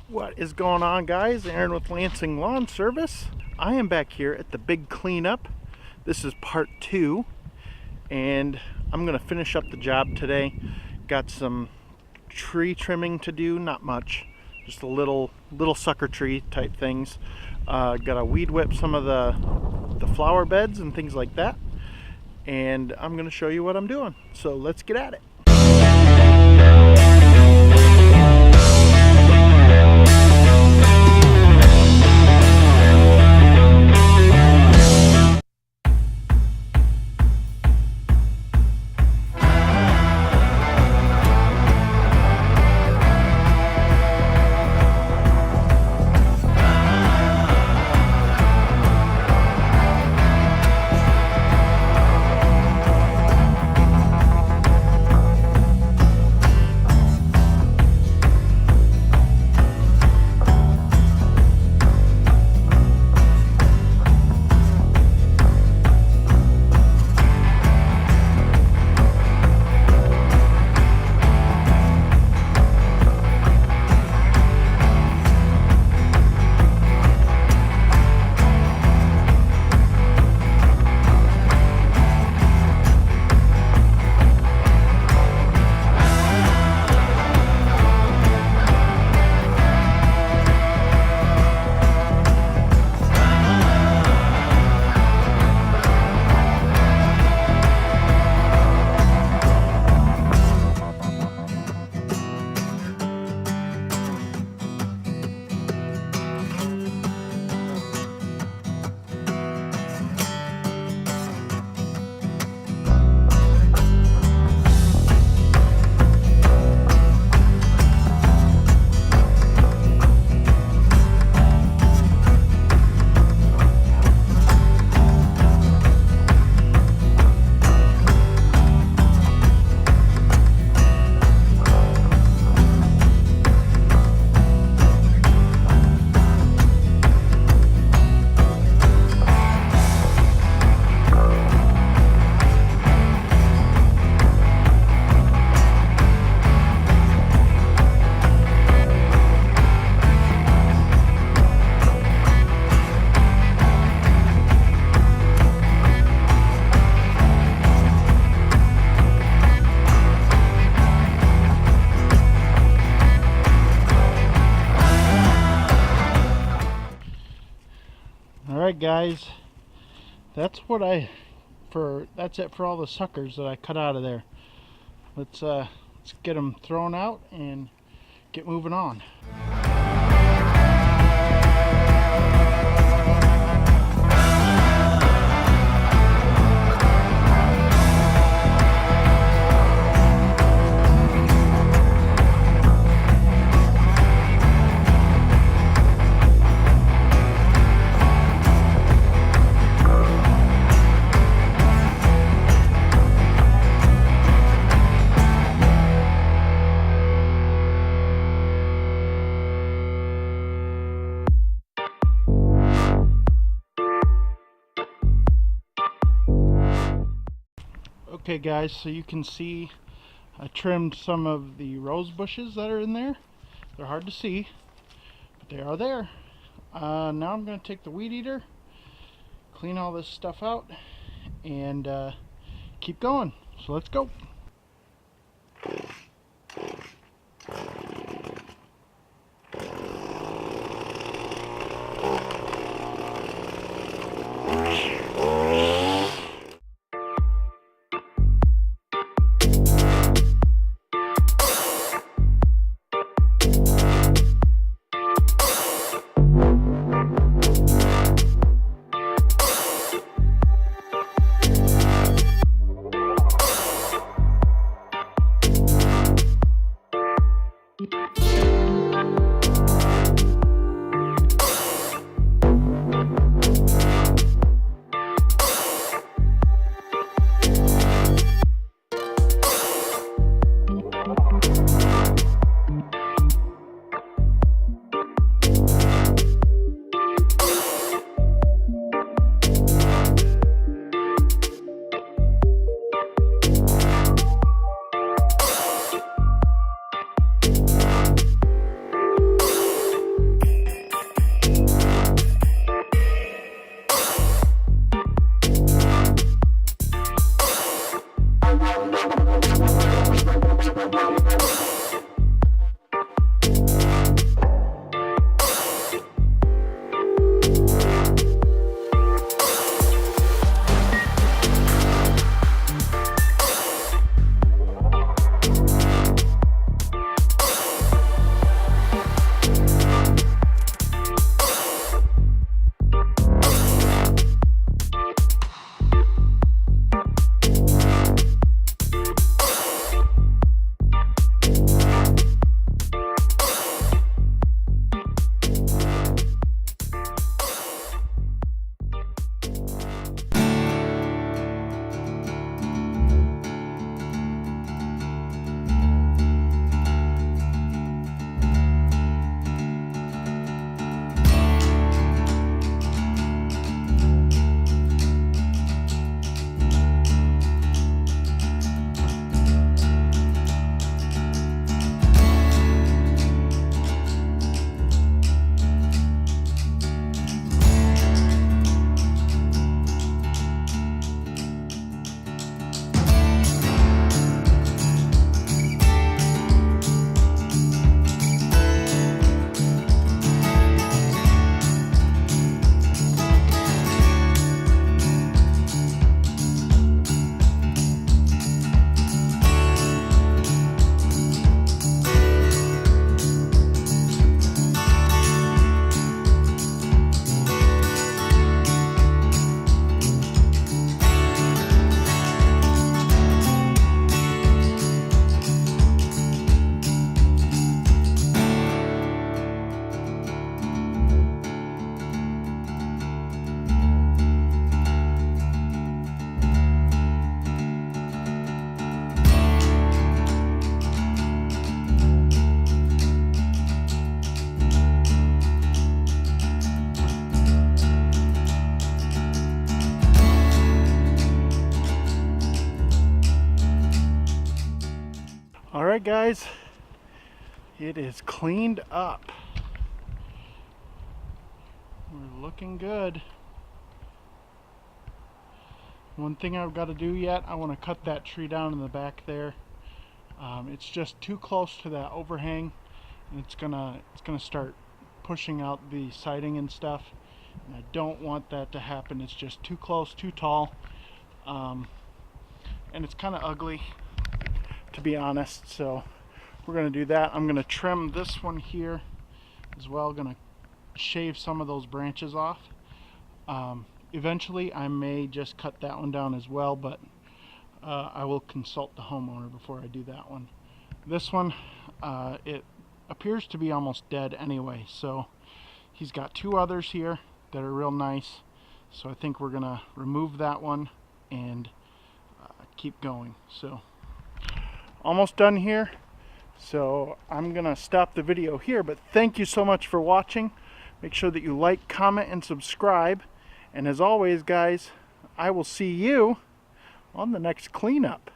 What is going on, guys? Aaron with Lansing Lawn Service. I am back here at the big cleanup. This is part 2, and I'm going to finish up the job today. Got some tree trimming to do, not much, just a little sucker tree type things. Got to weed whip some of the flower beds and things like that, and I'm going to show you what I'm doing. So let's get at it. Alright guys, that's it for all the suckers that I cut out of there. Let's get them thrown out and get moving on. Okay guys, so you can see I trimmed some of the rose bushes that are in there. They're hard to see, but they are there. Now I'm going to take the weed eater, clean all this stuff out, and keep going. So let's go. right, guys, it is cleaned up. We're looking good. One thing I've got to do yet, I want to cut that tree down in the back there. It's just too close to that overhang, and it's gonna start pushing out the siding and stuff, and I don't want that to happen. It's just too close, too tall, and it's kind of ugly, to be honest. So we're gonna do that. I'm gonna trim this one here as well. Gonna shave some of those branches off. Eventually I may just cut that one down as well, but I will consult the homeowner before I do that one. This one, it appears to be almost dead anyway, so he's got two others here that are real nice, so I think we're gonna remove that one and keep going. So almost done here, so I'm gonna stop the video here, but thank you so much for watching. Make sure that you like, comment, and subscribe. And as always, guys, I will see you on the next cleanup.